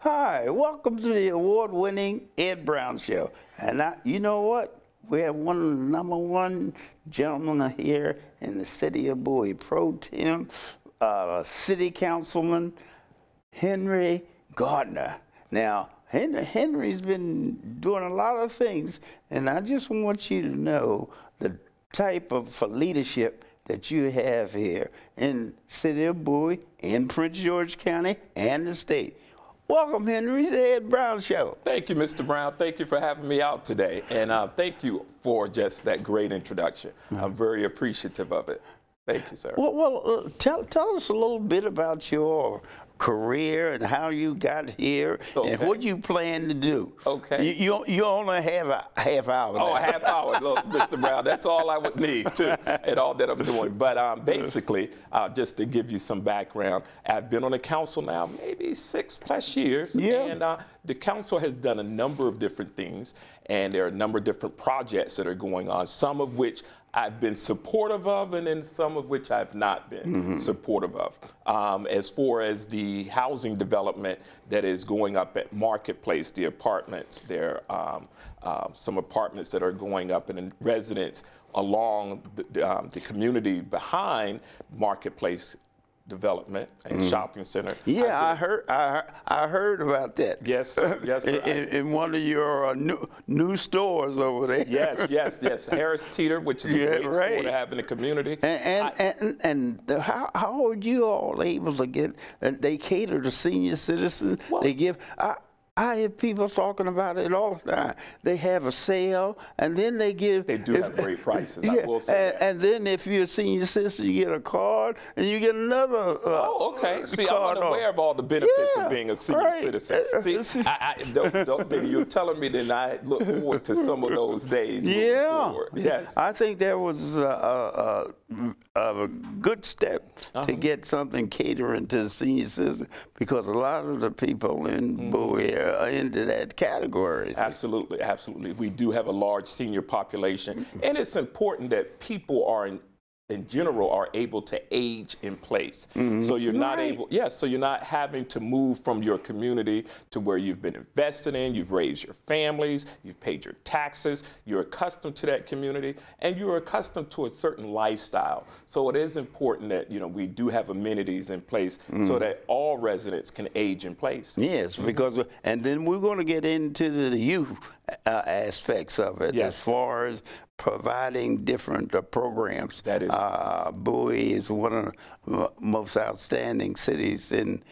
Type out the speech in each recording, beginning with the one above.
Hi, welcome to the award-winning Ed Brown Show. And you know what? We have one of the #1 gentlemen here in the city of Bowie, Pro Tem City Councilman Henry Gardner. Now, Henry's been doing a lot of things, and I just want you to know the type of leadership that you have here in the city of Bowie, in Prince George County, and the state. Welcome, Henry, to the Ed Brown Show. Thank you, Mr. Brown. Thank you for having me out today. And thank you for just that great introduction. I'm very appreciative of it. Thank you, sir. Well, tell us a little bit about your career and how you got here and what you plan to do. Okay. You only have a half hour. Oh, a half hour. Look, Mr. Brown, that's all I would need to and all that I'm doing. But basically, just to give you some background, I've been on the council now maybe 6+ years. Yeah. And the council has done a number of different things, and there are a number of different projects that are going on, some of which I've been supportive of, and then some of which I've not been supportive of. As far as the housing development that is going up at Marketplace, the apartments, there are some apartments that are going up in residents along the community behind Marketplace development and shopping center. Yeah, I heard about that. Yes, sir. Yes, sir. In one of your new stores over there. Yes. Harris Teeter, which is a great store to have in the community. And how are you all able to get? They cater to senior citizens. Well, they give. I hear people talking about it all the time. They have a sale, and then they give. They do have great prices. I will say that. And then if you're a senior citizen, you get a card, and you get another. Oh, okay. See, I'm unaware of all the benefits of being a senior citizen. See, you're telling me that I look forward to some of those days. Yeah. Yes. I think there was a good step to get something catering to the senior citizen, because a lot of the people in Bowie are into that category. Absolutely, absolutely. We do have a large senior population, and it's important that people are in general are able to age in place. So you're not able, so you're not having to move from your community to where you've been invested in, you've raised your families, you've paid your taxes, you're accustomed to that community, and you're accustomed to a certain lifestyle. So it is important that, we do have amenities in place so that all residents can age in place. Yes, because, and then we're going to get into the youth aspects of it, as far as providing different programs. That is. Bowie is one of the most outstanding cities in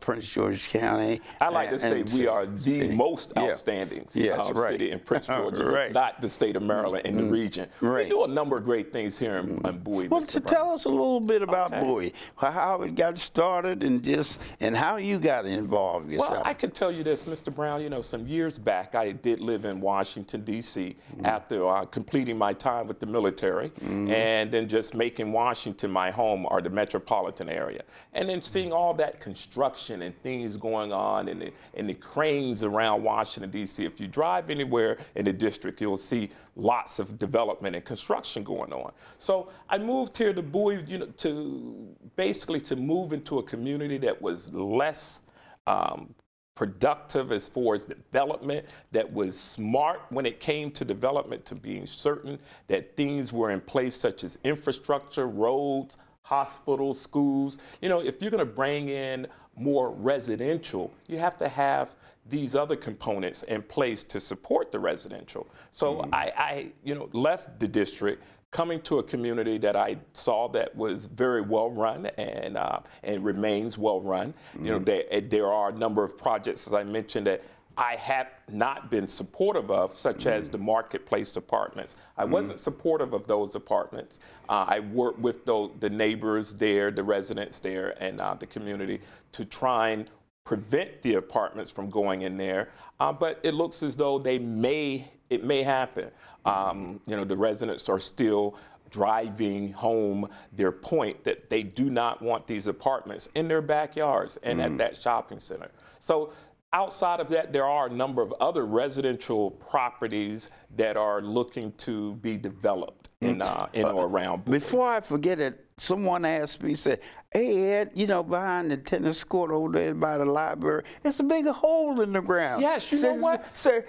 Prince George County. I like to say we are the most outstanding city in Prince George, not the state of Maryland in the region. We do a number of great things here in Bowie. Well, tell us a little bit about Bowie, how it got started, and how you got involved yourself. Well, I can tell you this, Mr. Brown. Some years back, I did live in Washington, D.C. after completing my time with the military, and then just making Washington my home, or the metropolitan area, and then seeing all that construction and things going on and the cranes around Washington, D.C. If you drive anywhere in the district, you'll see lots of development and construction going on. So I moved here to Bowie, to move into a community that was less productive as far as development, that was smart when it came to development, to being certain that things were in place, such as infrastructure, roads, hospitals, schools. If you're going to bring in more residential, you have to have these other components in place to support the residential. So I left the district, coming to a community that I saw that was very well run and remains well run. There are a number of projects, as I mentioned, that I have not been supportive of, such as the Marketplace apartments. I wasn't supportive of those apartments. I worked with the neighbors there, the residents there, and the community to try and prevent the apartments from going in there. But it looks as though it may happen. The residents are still driving home their point that they do not want these apartments in their backyards and at that shopping center. So outside of that, there are a number of other residential properties that are looking to be developed in or around Bowie. Before I forget it, someone asked me, said, hey, Ed, you know, behind the tennis court over there by the library, it's a big hole in the ground. Yes, you know what? Say,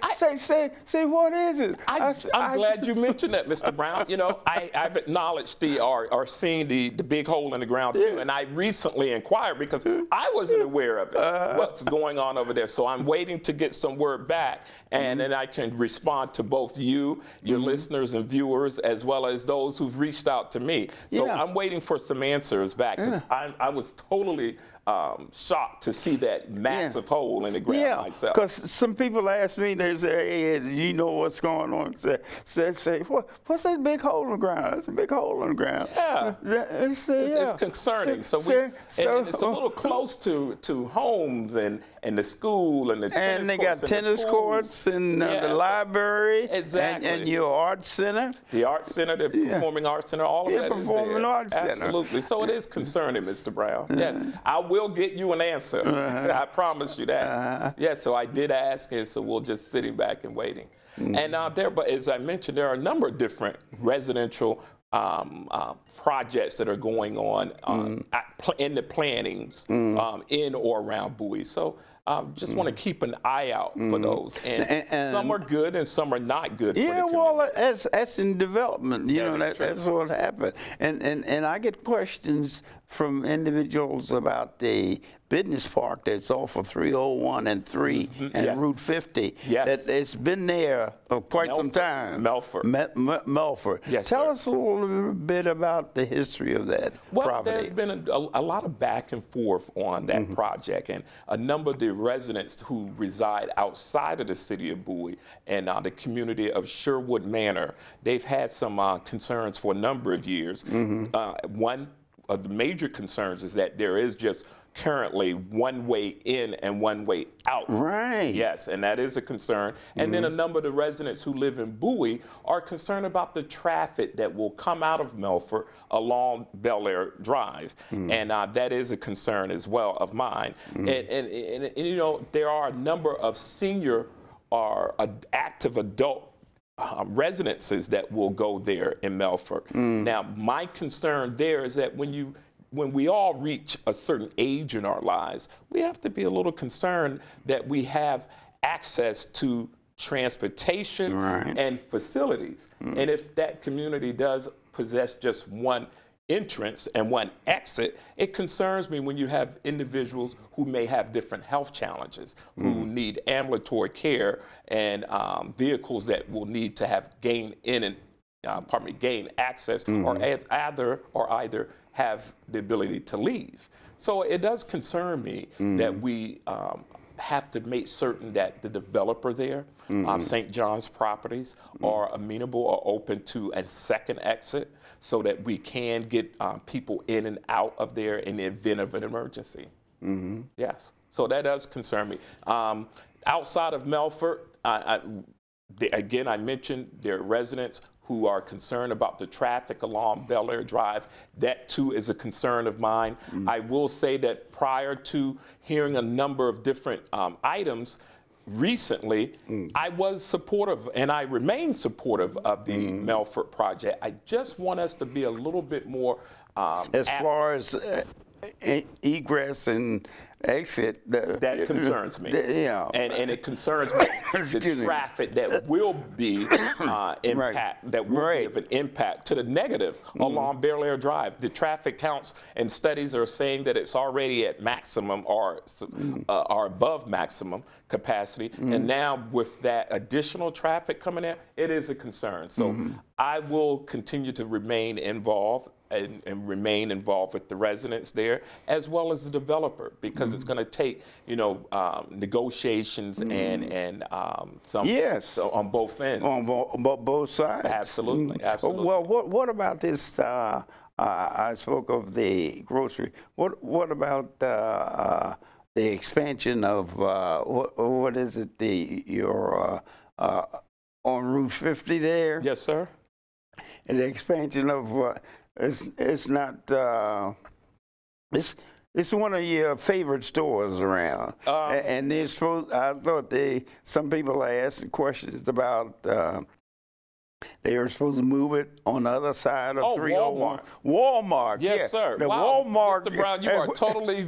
what is it? I'm glad you mentioned that, Mr. Brown. You know, I've acknowledged or seen the big hole in the ground too, and I recently inquired because I wasn't aware of it. What's going on over there? So I'm waiting to get some word back, and then I can respond to both you, your listeners and viewers, as well as those who've reached out to me. So I'm waiting for some answers back, because I was totally shocked to see that massive hole in the ground myself. Because some people ask me, they say, hey, do you know what's going on? Say, what's that big hole in the ground? That's a big hole in the ground. Yeah. It's concerning. And it's a little close to homes and the school and the tennis and they courts got tennis courts and the library. Exactly. And your art center. The art center, the performing arts center, all of that is there. Performing arts center. Absolutely. So it is concerning, Mr. Brown. Yes. I will get you an answer. I promise you that. Yes, so I did ask, and so we're just sitting back and waiting. And but as I mentioned, there are a number of different residential projects that are going on in the plannings in or around Bowie. So just want to keep an eye out for those. And some are good and some are not good. Yeah, for the well, that's in development. You know, that's what happened. And I get questions from individuals about the business park that's off of 301 and 3 and Route 50. Yes. It's been there for quite some time. Melford. Melford. Yes, Tell sir. us a little bit about the history of that property. There's been a lot of back and forth on that project, and a number of the residents who reside outside of the city of Bowie and the community of Sherwood Manor, they've had some concerns for a number of years. One of the major concerns is that there is just currently one way in and one way out. Right. Yes, and that is a concern. And then a number of the residents who live in Bowie are concerned about the traffic that will come out of Melford along Bel Air Drive. And that is a concern as well of mine. And you know, there are a number of senior or active adult residences that will go there in Melford. Now, my concern there is that when we all reach a certain age in our lives, we have to be a little concerned that we have access to transportation and facilities. And if that community does possess just one entrance and one exit, it concerns me when you have individuals who may have different health challenges, who need ambulatory care and vehicles that will need to have gain access or either have the ability to leave. So it does concern me that we have to make certain that the developer there, St. John's Properties, are amenable or open to a second exit so that we can get people in and out of there in the event of an emergency. Yes, so that does concern me. Outside of Melford, again, I mentioned there are residents who are concerned about the traffic along Bel Air Drive. That too is a concern of mine. I will say that prior to hearing a number of different items recently, I was supportive and I remain supportive of the Melford project. I just want us to be a little bit more as far as egress and exit. That concerns me. And it concerns me the traffic that will be that will be of an impact to the negative along Bel Air Drive. The traffic counts and studies are saying that it's already at maximum or above maximum capacity. And now with that additional traffic coming in, it is a concern. So I will continue to remain involved and remain involved with the residents there, as well as the developer, because it's going to take, you know, negotiations and some so on both ends. On both sides. Absolutely, absolutely. Well, what about this? I spoke of the grocery. What about the expansion of what is it? Your on Route 50 there? Yes, sir. And the expansion of it's not it's one of your favorite stores around, and they're supposed. I thought some people are asking questions about They were supposed to move it on the other side of Oh, 301. Walmart. Yes, yeah. sir. The Wow, Walmart. Mr. Brown, you are totally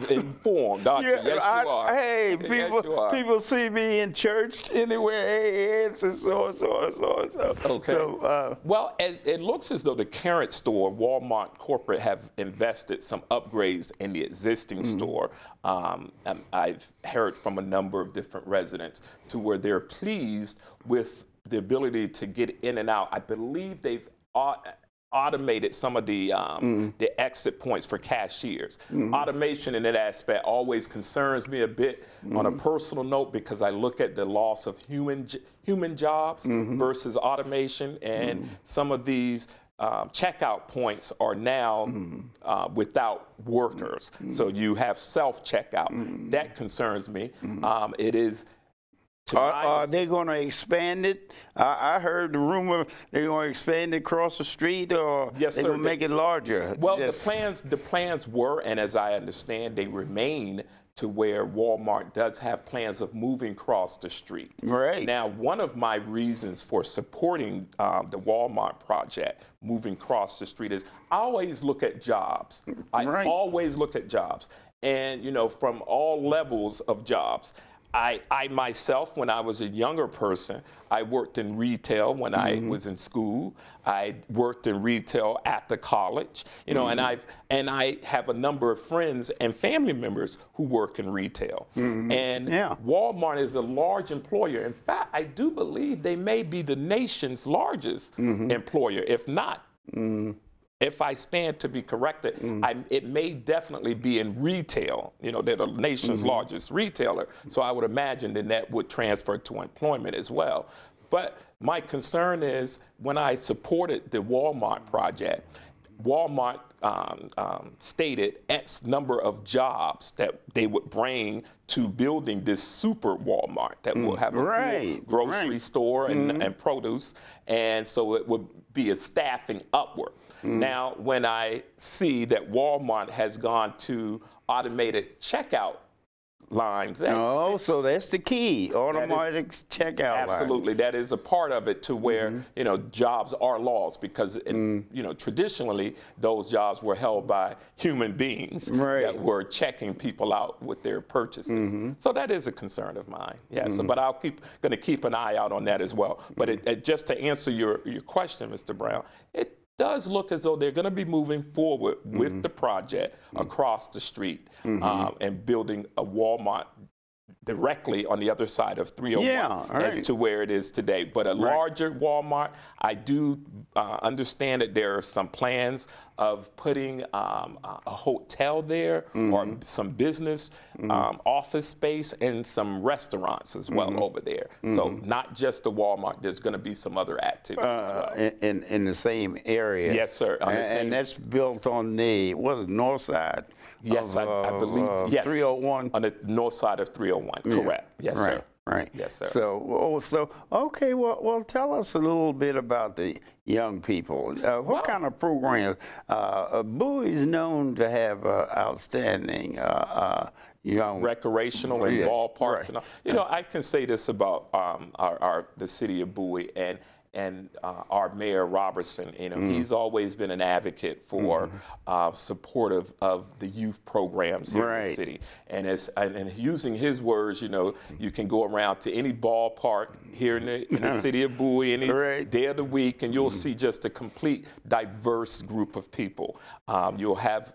informed, aren't you? Yes, you are. Hey, Yes, you are. people see me in church anywhere. Hey, it's so and so and so and so. Okay. So, well, it looks as though the current store, Walmart Corporate, have invested some upgrades in the existing store. I've heard from a number of different residents to where they're pleased with the ability to get in and out. I believe they've automated some of the exit points for cashiers. Automation in that aspect always concerns me a bit on a personal note, because I look at the loss of human jobs versus automation, and some of these checkout points are now without workers. So you have self-checkout. That concerns me. It is. Are they going to expand it? I heard the rumor they're going to expand it across the street, or yes, they're going to make it larger. Well, the plans were, and as I understand, they remain to where Walmart does have plans of moving across the street. Right. Now, one of my reasons for supporting the Walmart project, moving across the street, is I always look at jobs. I always look at jobs. And, you know, from all levels of jobs. I myself, when I was a younger person, I worked in retail when I was in school. I worked in retail at the college, you know, and I have a number of friends and family members who work in retail. And Walmart is a large employer. In fact, I do believe they may be the nation's largest employer, if not. If I stand to be corrected, it may definitely be in retail. You know, they're the nation's largest retailer. So I would imagine that would transfer to employment as well. But my concern is when I supported the Walmart project, Walmart stated X number of jobs that they would bring to building this super Walmart that will have a grocery store and produce. And so it would be a staffing upward. Now, when I see that Walmart has gone to automated checkout lines. So that's the key, automatic checkout lines. Absolutely, that is a part of it, to where you know, jobs are lost, because you know, traditionally those jobs were held by human beings that were checking people out with their purchases. So that is a concern of mine. So, but I'll going to keep an eye out on that as well. But just to answer your question, Mr. Brown, it does look as though they're going to be moving forward with the project across the street and building a Walmart directly on the other side of 301 as to where it is today. But a larger Walmart, I do understand that there are some plans of putting a hotel there, or some business office space, and some restaurants as well over there. So not just the Walmart, there's going to be some other activity as well. In the same area. Yes, sir. And that's built on the, north side? Yes, I believe, yes. 301? On the north side of 301, correct. Yes, sir. Right. Yes, sir. So okay. Well, tell us a little bit about the young people. What kind of programs? Bowie is known to have outstanding young recreational and ballparks and all. You know, I can say this about the city of Bowie and our mayor Robertson. You know, he's always been an advocate for supportive of the youth programs here in the city. And using his words, you know, you can go around to any ballpark here in the city of Bowie any day of the week, and you'll see just a complete diverse group of people. You'll have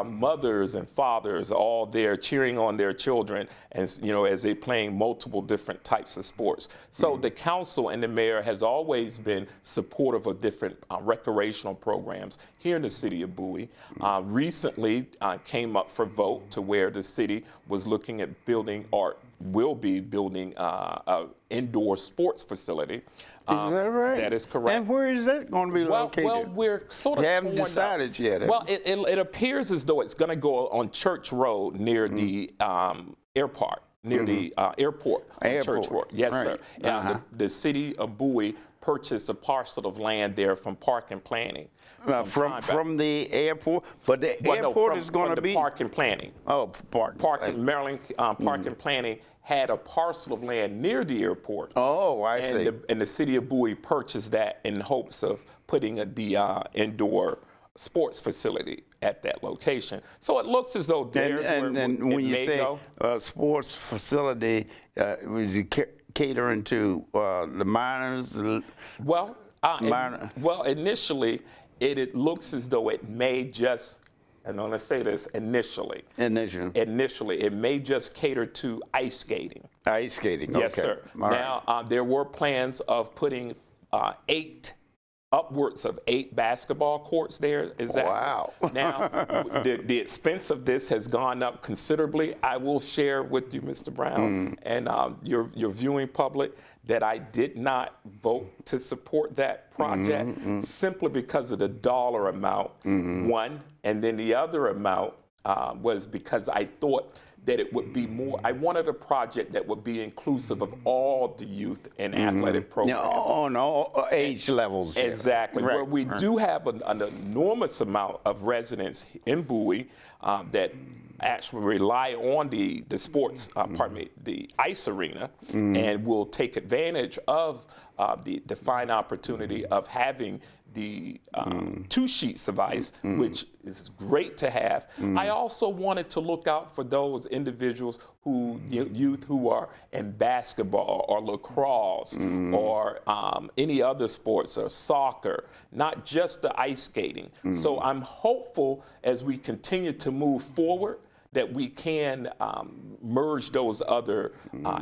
mothers and fathers all there cheering on their children, as you know, as they're playing multiple different types of sports. So the council and the mayor has always been supportive of different recreational programs here in the city of Bowie. Recently came up for vote to where the city was looking at building, or will be building, an indoor sports facility. Is that right? That is correct. And where is that going to be located? Well, we're sort of haven't decided yet. Well, it appears as though it's going to go on Church Road near the airport, near the airport. Church Road. Yes, sir. And the city of Bowie purchased a parcel of land there from Park and Planning. From the airport, but the airport is going to be Park and Planning. Oh, Maryland Park and Planning had a parcel of land near the airport. Oh, I see. And the city of Bowie purchased that in hopes of putting the indoor sports facility at that location. So it looks as though there's and when you say sports facility, was you catering to the minors? Well, initially, it looks as though it may just, and I'm going to say this, initially, it may just cater to ice skating. Ice skating, yes, okay. sir. All now, right. There were plans of putting upwards of 8 basketball courts there. Is that wow? Now, the expense of this has gone up considerably. I will share with you, Mr. Brown, and your viewing public, that I did not vote to support that project simply because of the dollar amount, one, and then the other amount was because I thought that it would be more, I wanted a project that would be inclusive of all the youth and athletic programs. On all age levels. Exactly. Right. Where we do have an enormous amount of residents in Bowie that actually rely on the sports, the ice arena, and will take advantage of the fine opportunity of having the 2 sheets of ice, which is great to have. I also wanted to look out for those individuals youth who are in basketball or lacrosse or any other sports or soccer, not just the ice skating. So I'm hopeful as we continue to move forward that we can merge those other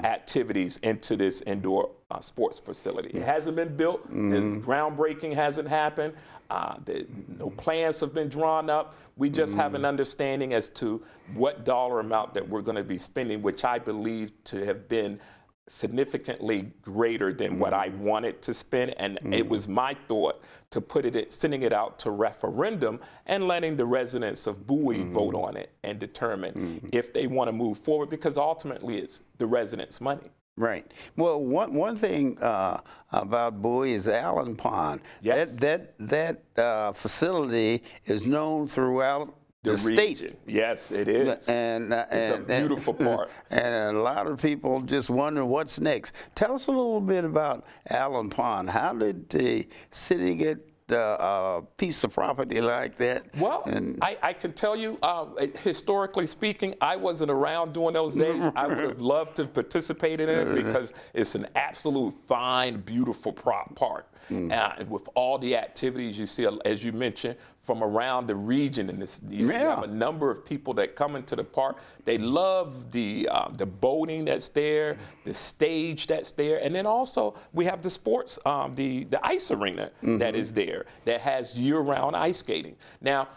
activities into this indoor sports facility. It hasn't been built, the groundbreaking hasn't happened, no plans have been drawn up. We just have an understanding as to what dollar amount that we're going to be spending, which I believe to have been significantly greater than what I wanted to spend, and it was my thought to sending it out to referendum and letting the residents of Bowie vote on it and determine if they want to move forward, because ultimately it's the residents' money. Right. Well, one thing about Bowie is Allen Pond. Yes. That facility is known throughout the region. state. Yes, it is. And it's a beautiful part. And a lot of people just wonder what's next. Tell us a little bit about Allen Pond. How did the city get a piece of property like that? Well, I can tell you, historically speaking, I wasn't around during those days. I would have loved to have participated in it because it's an absolute fine, beautiful park. With all the activities you see, as you mentioned, from around the region, and you have a number of people that come into the park. They love the boating that's there, the stage that's there, and then also we have the sports, the ice arena that is there that has year-round ice skating. Now,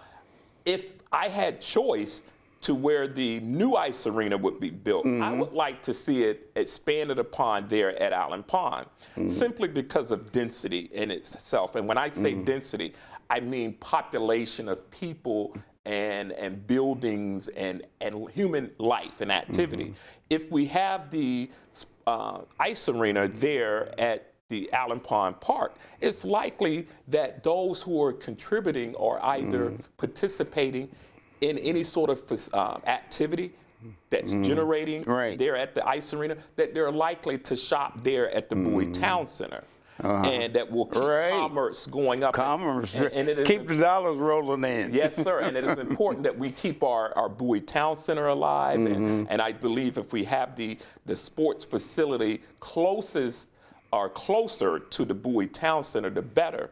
if I had choice to where the new ice arena would be built, I would like to see it expanded upon there at Allen Pond, simply because of density in itself. And when I say density, I mean population of people and buildings and human life and activity. If we have the ice arena there at the Allen Pond Park, it's likely that those who are contributing are either participating in any sort of activity that's generating there at the ice arena, that they're likely to shop there at the Bowie Town Center. And that will keep commerce going up. Commerce, and it is keep the dollars rolling in. Yes, sir, and it is important that we keep our Bowie Town Center alive, and I believe if we have the sports facility closest or closer to the Bowie Town Center, the better.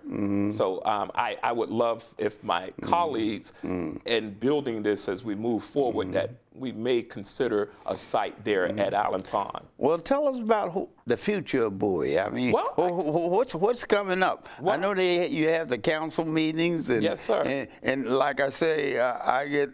So I would love if my colleagues in building this as we move forward that we may consider a site there at Allen Pond. Well, tell us about the future of Bowie. I mean, what's coming up? I know you have the council meetings. And, yes, sir. And like I say, I get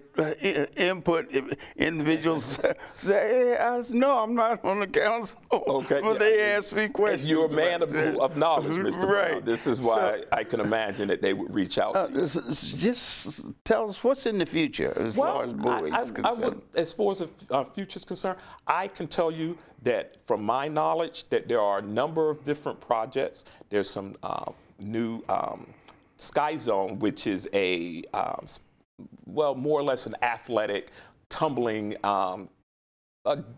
input. If individuals say, hey, no, I'm not on the council. Okay. Well, they ask me questions. You're a man of knowledge, Mr. Brown. This is why I can imagine that they would reach out to you. Just tell us what's in the future as far as Bowie is concerned. as far as the future is concerned, I can tell you that from my knowledge that there are a number of different projects. There's some new Sky Zone, which is a, well, more or less an athletic, tumbling, well,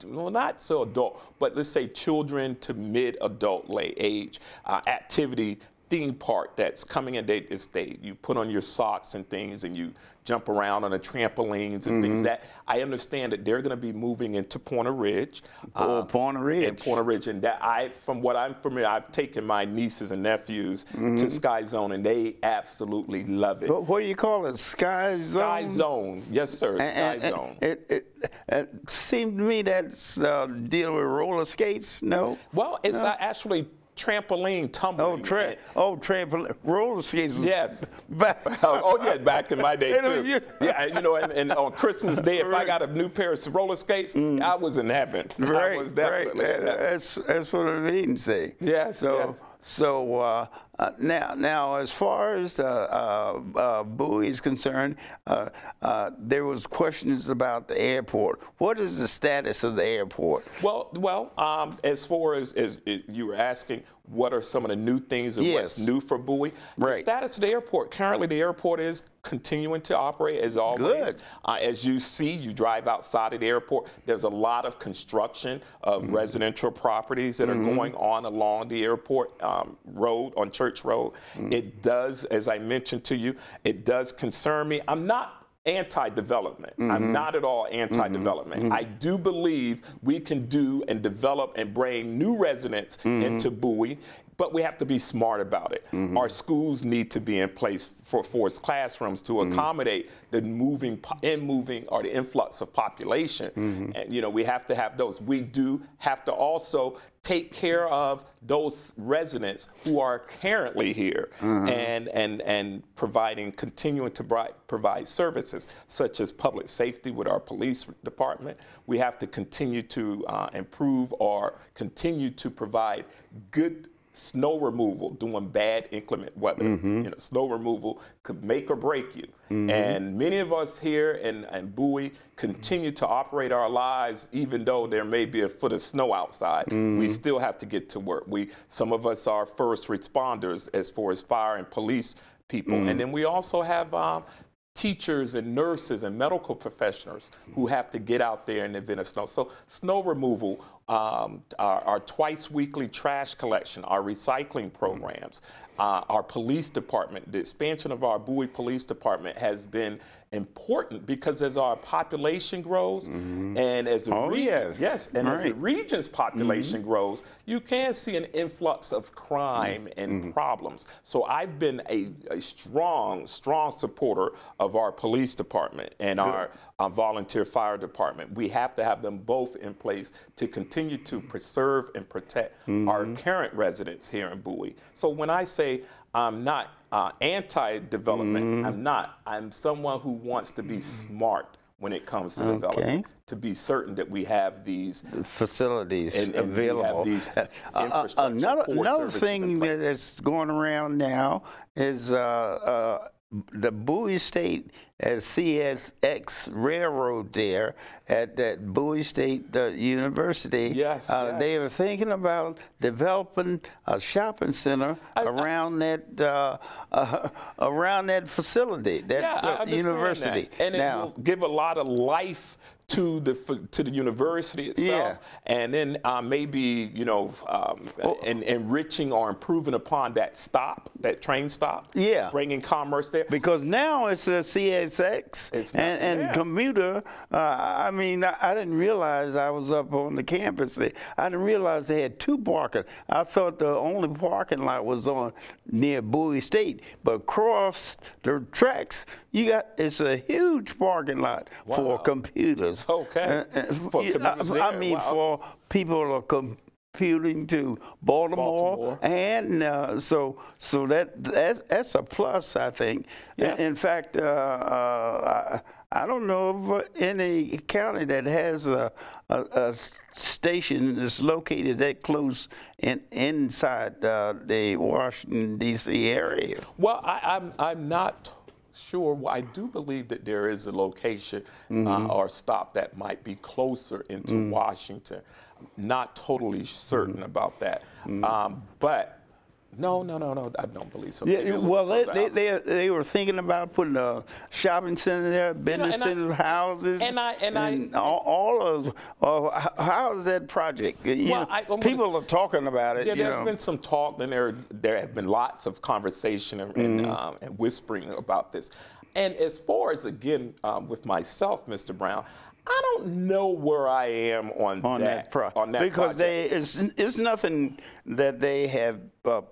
not so adult, but let's say children to mid-adult age activity theme park that's coming in. You put on your socks and things, and you jump around on the trampolines and things. That I understand that they're going to be moving into Pointer Ridge. Pointer Ridge. And Pointer Ridge, and that from what I'm familiar, I've taken my nieces and nephews to Sky Zone, and they absolutely love it. What do you call it? Sky Zone. Sky Zone, yes, sir. Sky Zone. It seemed to me that's dealing with roller skates. No. Well, it's actually trampoline tumbling. Trampoline roller skates. Yes. Yeah, back in my day too. Yeah, you know, and on Christmas Day, if I got a new pair of roller skates, I was in heaven. Right, I was definitely in heaven. That's what I mean. Say. Yes. So now, as far as Bowie is concerned, there was questions about the airport. What is the status of the airport? Well, as far as you were asking, what are some of the new things and what's new for Bowie? Right. The status of the airport. Currently, the airport is continuing to operate as always. Good. As you see, you drive outside of the airport, there's a lot of construction of residential properties that are going on along the airport road, on Church Road. It does, as I mentioned to you, it does concern me. I'm not anti-development. I'm not at all anti-development. I do believe we can do and develop and bring new residents into Bowie, but we have to be smart about it. Our schools need to be in place for its classrooms to accommodate the the influx of population. And you know, we have to have those. We do have to also take care of those residents who are currently here and continuing to provide services such as public safety with our police department. We have to continue to improve or continue to provide good snow removal during bad inclement weather. You know, snow removal could make or break you. And many of us here in Bowie continue to operate our lives even though there may be a foot of snow outside. We still have to get to work. Some of us are first responders as far as fire and police people. And then we also have teachers and nurses and medical professionals who have to get out there in the event of snow. So snow removal, our twice weekly trash collection, our recycling programs, our police department, the expansion of our Bowie Police Department has been important because as our population grows and as the as the region's population grows, you can see an influx of crime and problems. So I've been a strong supporter of our police department and our volunteer fire department. We have to have them both in place to continue to preserve and protect our current residents here in Bowie. So when I say I'm not anti-development, I'm not. I'm someone who wants to be smart when it comes to development, to be certain that we have these facilities available. We have these another thing that's going around now is the Bowie State CSX Railroad there at that Bowie State University. They are thinking about developing a shopping center around that facility, that university. That. And it will give a lot of life to the university itself, and then maybe enriching or improving upon that train stop, bringing commerce there. Because now it's a CSX and commuter. I mean, I didn't realize I was up on the campus there. I didn't realize they had two parking. I thought the only parking lot was near Bowie State, but across the tracks, it's a huge parking lot for computers. Okay. For people who are commuting to Baltimore. And so that's a plus, I think. In fact, I don't know of any county that has a station that's located that close inside the Washington, D.C. area. Well, I'm not sure. Well, I do believe that there is a location or stop that might be closer into Washington. I'm not totally certain about that. But no, I don't believe so. Yeah, well, they were thinking about putting a shopping center there, business centers, houses, and all of. How is that project? People are talking about it. Yeah, there's been some talk, and there have been lots of conversation and whispering about this. And as far as again with myself, Mr. Brown, I don't know where I am on that because project. It's nothing that they have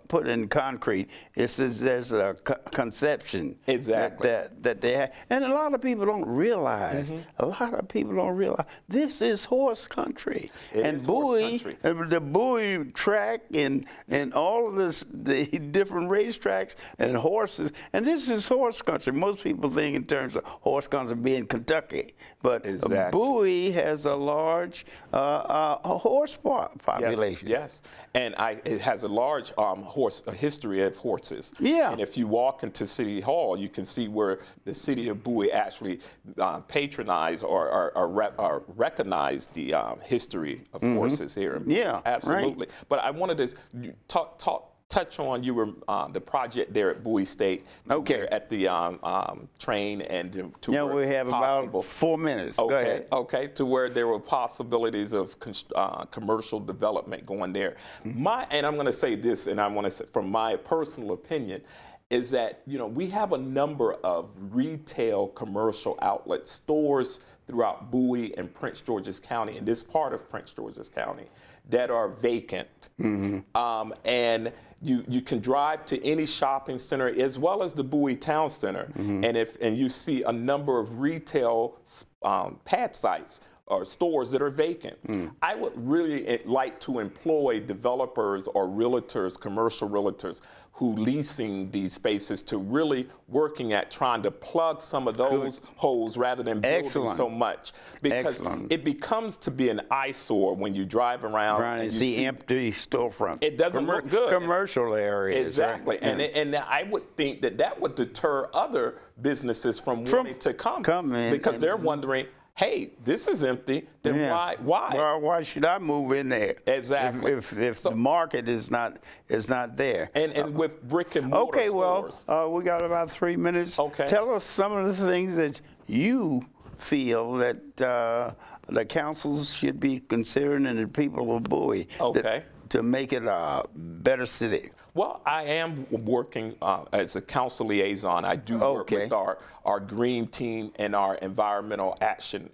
put in concrete. There's a conception that they have, and a lot of people don't realize. A lot of people don't realize this is horse country, and Bowie, the Bowie track, and all of the different racetracks and horses, and this is horse country. Most people think in terms of horse country being Kentucky, but Bowie has a large horse population. Yes, and it has a large history of horses. Yeah. And if you walk into City Hall, you can see where the city of Bowie actually patronized or recognized the history of horses here. Yeah, absolutely. Right. But I wanted to touch on the project there at Bowie State. Okay. At the train and to yeah, where we have possible. about 4 minutes. Okay. Go ahead. Okay. To where there were possibilities of commercial development going there. And I'm going to say this, and I want to say from my personal opinion, is that we have a number of retail commercial outlet stores throughout Bowie and Prince George's County, in this part of Prince George's County, that are vacant. And you can drive to any shopping center as well as the Bowie Town Center, and you see a number of retail pad sites or stores that are vacant. I would really like to employ developers or realtors, commercial realtors, who leasing these spaces to really working at trying to plug some of those holes rather than building so much. Because it becomes to be an eyesore when you drive around and you see empty storefronts. It doesn't look good. Commercial areas. Exactly. Right? And I would think that would deter other businesses from wanting to come in. Because they're wondering, hey, this is empty. Then why? Well, why should I move in there? Exactly. If the market is not there. And with brick and mortar stores. Well, we got about 3 minutes. Okay. Tell us some of the things that you feel that the councils should be considering and the people of Bowie to make it a better city. Well, I am working as a council liaison. I do work with our green team and our environmental action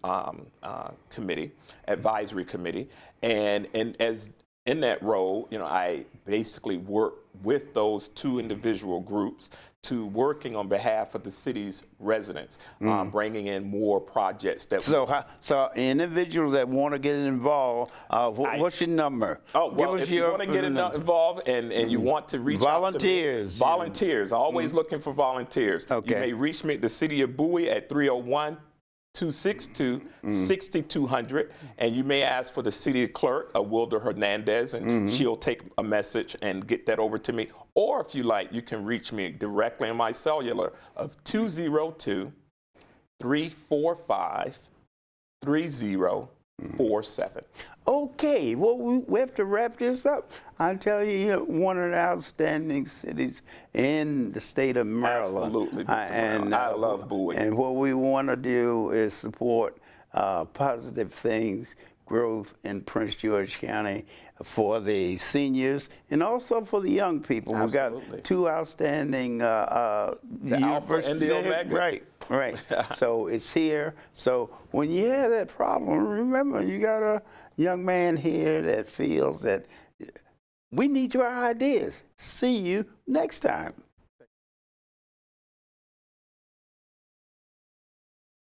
committee, advisory committee, and as in that role, I basically work with those two individual groups to working on behalf of the city's residents, bringing in more projects that. So individuals that want to get involved, what's your number? Oh, well, if you want to get involved and you want to reach volunteers. Out to me, volunteers, always looking for volunteers. Okay. You may reach me at the City of Bowie at 301-262-6200, and you may ask for the city clerk, Wilder Hernandez, and she'll take a message and get that over to me. Or if you like, you can reach me directly on my cellular of 202-345-3047. Okay, well, we have to wrap this up. I tell you, one of the outstanding cities in the state of Maryland. Absolutely, Mr. Brown. I love Bowie. And what we want to do is support positive things, growth in Prince George County for the seniors and also for the young people. Absolutely. We've got two outstanding the Alpha and the Omega. Right. So it's here. So when you have that problem, remember you got a young man here that feels that we need your ideas. See you next time.